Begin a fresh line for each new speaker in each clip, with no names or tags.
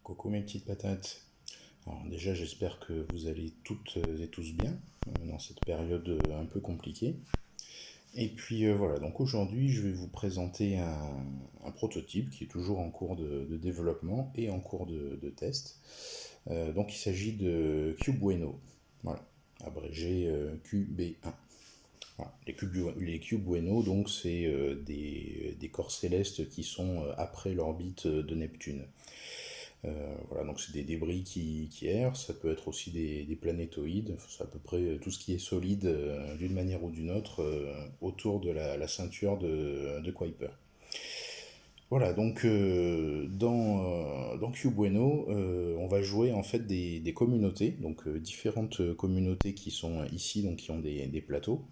Coucou mes petites patates. Alors déjà j'espère que vous allez toutes et tous bien dans cette période un peu compliquée. Et puis voilà, donc aujourd'hui je vais vous présenter un prototype qui est toujours en cours de développement et en cours de test. Donc il s'agit de Cubueno, voilà, abrégé QB1. Voilà. Les Cubueno, donc c'est des corps célestes qui sont après l'orbite de Neptune. Voilà, donc c'est des débris qui errent, ça peut être aussi des planétoïdes, c'est à peu près tout ce qui est solide d'une manière ou d'une autre autour de la ceinture de Kuiper. Voilà, donc dans Cubueno, on va jouer en fait des communautés, donc différentes communautés qui sont ici, donc qui ont des plateaux,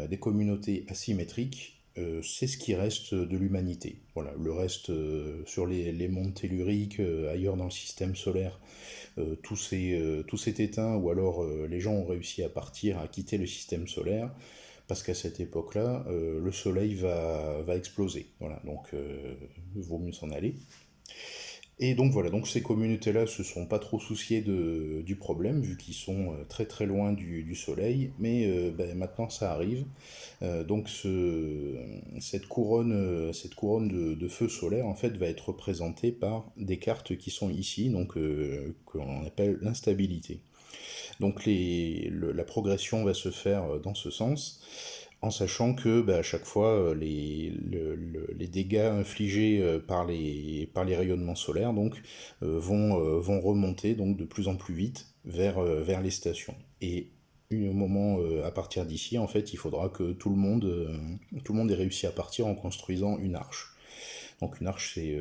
des communautés asymétriques. C'est ce qui reste de l'humanité. Voilà, le reste sur les mondes telluriques, ailleurs dans le système solaire, tout s'est éteint, ou alors les gens ont réussi à partir, à quitter le système solaire, parce qu'à cette époque-là, le Soleil va exploser. Voilà, donc il vaut mieux s'en aller. Et donc voilà, donc ces communautés-là se sont pas trop souciées du problème, vu qu'ils sont très très loin du Soleil, mais maintenant ça arrive. Donc cette couronne de feu solaire en fait va être représentée par des cartes qui sont ici, donc qu'on appelle l'instabilité. Donc la progression va se faire dans ce sens, en sachant que à chaque fois les dégâts infligés par les rayonnements solaires donc, vont remonter donc, de plus en plus vite vers les stations. Et au moment à partir d'ici, en fait, il faudra que tout le monde ait réussi à partir en construisant une arche. Donc une arche, c'est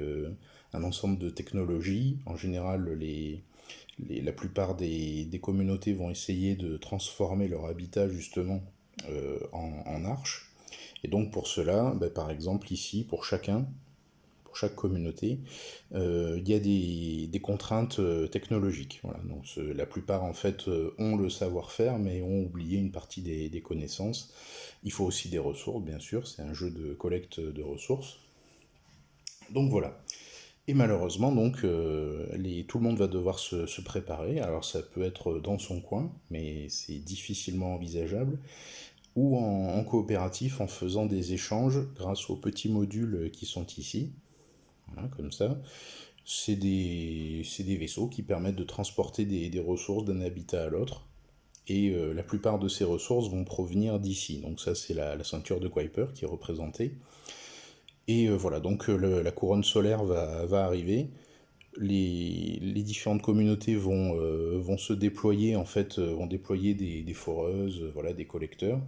un ensemble de technologies. En général, la plupart des communautés vont essayer de transformer leur habitat justement en arche. Et donc pour cela, par exemple ici, pour chaque communauté, il y a des contraintes technologiques. Voilà. Donc la plupart en fait ont le savoir-faire, mais ont oublié une partie des connaissances. Il faut aussi des ressources, bien sûr, c'est un jeu de collecte de ressources. Donc voilà. Et malheureusement, donc, tout le monde va devoir se préparer. Alors ça peut être dans son coin, mais c'est difficilement envisageable, ou en coopératif en faisant des échanges grâce aux petits modules qui sont ici. Voilà, comme ça. C'est des vaisseaux qui permettent de transporter des ressources d'un habitat à l'autre. Et la plupart de ces ressources vont provenir d'ici. Donc ça, c'est la ceinture de Kuiper qui est représentée. Et voilà, donc la couronne solaire va arriver. Les différentes communautés vont se déployer, en fait, vont déployer des foreuses, voilà, des collecteurs,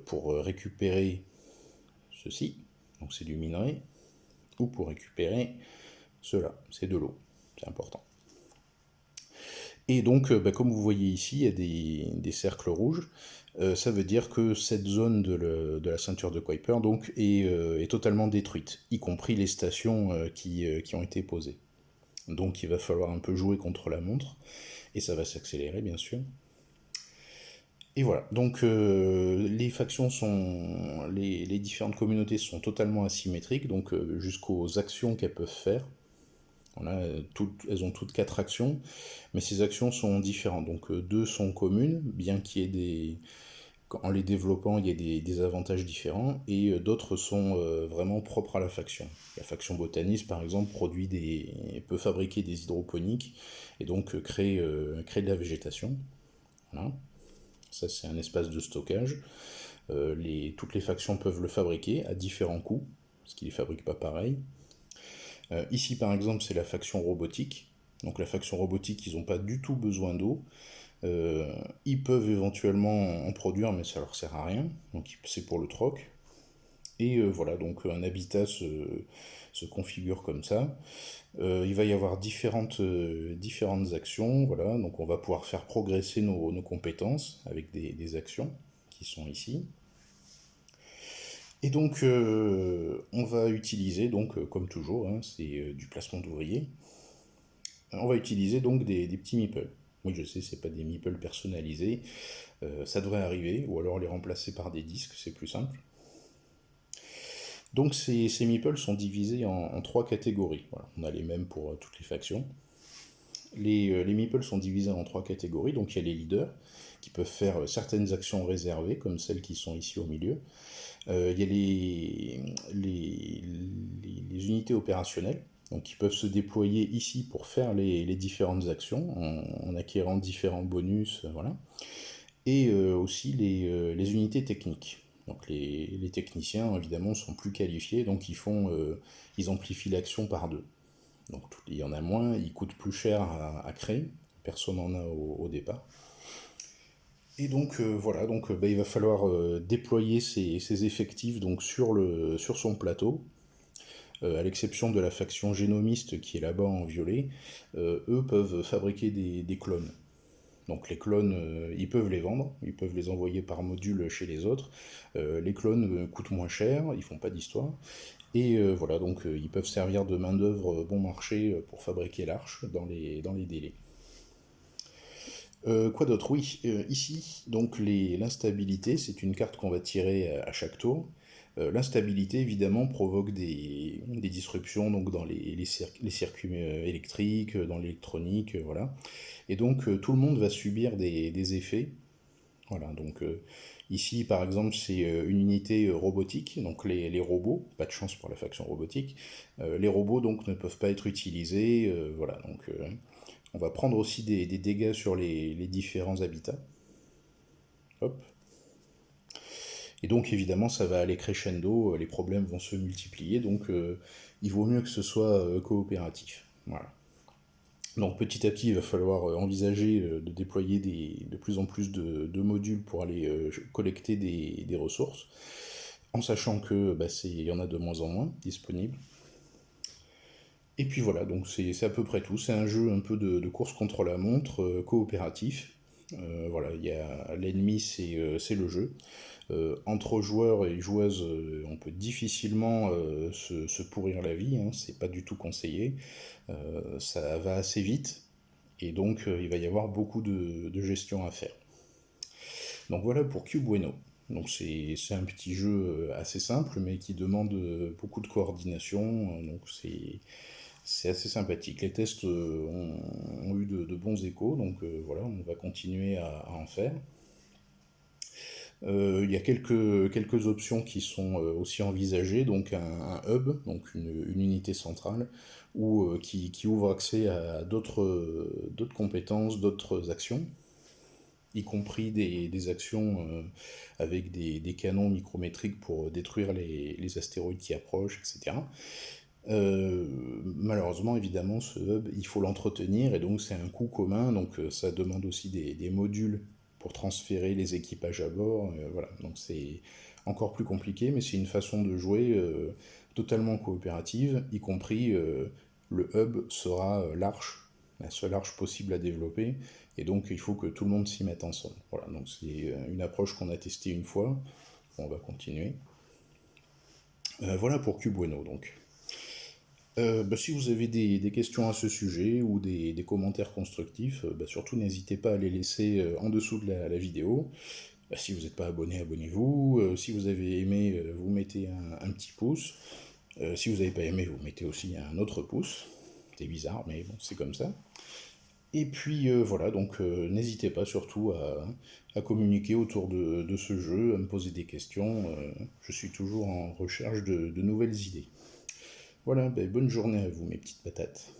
pour récupérer ceci, donc c'est du minerai, ou pour récupérer cela, c'est de l'eau, c'est important. Et donc, comme vous voyez ici, il y a des cercles rouges. Ça veut dire que cette zone de la ceinture de Kuiper donc, est totalement détruite, y compris les stations qui ont été posées. Donc il va falloir un peu jouer contre la montre, et ça va s'accélérer bien sûr. Et voilà, donc les différentes communautés sont totalement asymétriques, donc jusqu'aux actions qu'elles peuvent faire. Voilà, elles ont toutes 4 actions, mais ces actions sont différentes. Donc 2 sont communes, bien qu'il y ait en les développant, il y ait des avantages différents, et d'autres sont vraiment propres à la faction. La faction botaniste, par exemple, peut fabriquer des hydroponiques, et donc créer de la végétation. Voilà. Ça, c'est un espace de stockage. Toutes les factions peuvent le fabriquer à différents coûts, parce qu'ils ne les fabriquent pas pareil. Ici, par exemple, c'est la faction robotique. Donc la faction robotique, ils n'ont pas du tout besoin d'eau. Ils peuvent éventuellement en produire, mais ça leur sert à rien. Donc c'est pour le troc. Et voilà, donc un habitat se configure comme ça. Il va y avoir différentes actions. Voilà, donc on va pouvoir faire progresser nos compétences avec des actions qui sont ici. Et donc, on va utiliser, donc, comme toujours, hein, c'est du placement d'ouvriers. On va utiliser donc des petits meeples. Oui, je sais, c'est pas des meeples personnalisés. Ça devrait arriver, ou alors les remplacer par des disques, c'est plus simple. Donc ces meeples sont divisés en 3 catégories. Voilà, on a les mêmes pour toutes les factions. Les meeples sont divisés en trois catégories. Donc il y a les leaders qui peuvent faire certaines actions réservées, comme celles qui sont ici au milieu. Il y a les unités opérationnelles, donc qui peuvent se déployer ici pour faire les différentes actions en acquérant différents bonus, voilà. Et aussi les unités techniques. Donc les techniciens, évidemment, sont plus qualifiés, donc ils amplifient l'action par deux. Donc il y en a moins, ils coûtent plus cher à créer, personne n'en a au départ. Et donc voilà, donc bah, il va falloir déployer ces effectifs donc, sur son plateau, à l'exception de la faction génomiste qui est là-bas en violet. Eux peuvent fabriquer des clones. Donc les clones, ils peuvent les vendre, ils peuvent les envoyer par module chez les autres. Les clones coûtent moins cher, ils font pas d'histoire. Et voilà, donc ils peuvent servir de main-d'œuvre bon marché pour fabriquer l'arche dans les délais. Quoi d'autre? Oui, ici, donc l'instabilité, c'est une carte qu'on va tirer à chaque tour. L'instabilité, évidemment, provoque des disruptions donc, dans les circuits électriques, dans l'électronique, voilà. Et donc, tout le monde va subir des effets. Voilà, donc ici, par exemple, c'est une unité robotique, donc les robots, pas de chance pour la faction robotique. Les robots, donc, ne peuvent pas être utilisés, voilà, donc... on va prendre aussi des dégâts sur les différents habitats. Hop. Et donc évidemment ça va aller crescendo, les problèmes vont se multiplier, donc il vaut mieux que ce soit coopératif. Voilà. Donc petit à petit il va falloir envisager de déployer de plus en plus de modules pour aller collecter des ressources, en sachant que bah, il y en a de moins en moins disponibles. Et puis voilà, donc c'est à peu près tout. C'est un jeu un peu de course contre la montre, coopératif. Voilà, l'ennemi, c'est le jeu. Entre joueurs et joueuses, on peut difficilement se pourrir la vie, hein, c'est pas du tout conseillé. Ça va assez vite, et donc il va y avoir beaucoup de gestion à faire. Donc voilà pour Q Bueno. Donc c'est un petit jeu assez simple, mais qui demande beaucoup de coordination, donc c'est assez sympathique. Les tests ont eu de bons échos, donc voilà, on va continuer à en faire. Il y a quelques options qui sont aussi envisagées, donc un hub, donc une unité centrale, qui ouvre accès à d'autres compétences, d'autres actions, y compris des actions avec des canons micrométriques pour détruire les astéroïdes qui approchent, etc. Malheureusement, évidemment, ce hub, il faut l'entretenir, et donc c'est un coût commun, donc ça demande aussi des modules pour transférer les équipages à bord, voilà, donc c'est encore plus compliqué, mais c'est une façon de jouer totalement coopérative, y compris le hub sera l'arche, la seule arche possible à développer, et donc il faut que tout le monde s'y mette ensemble. Voilà, donc c'est une approche qu'on a testée une fois, on va continuer. Voilà pour Q Bueno, donc. Bah, si vous avez des questions à ce sujet ou des commentaires constructifs, bah, surtout n'hésitez pas à les laisser en dessous de la vidéo. Bah, si vous n'êtes pas abonné, abonnez-vous. Si vous avez aimé, vous mettez un petit pouce. Si vous n'avez pas aimé, vous mettez aussi un autre pouce. C'est bizarre, mais bon, c'est comme ça. Et puis voilà, donc n'hésitez pas surtout à communiquer autour de ce jeu, à me poser des questions. Je suis toujours en recherche de nouvelles idées. Voilà, ben, bonne journée à vous, mes petites patates.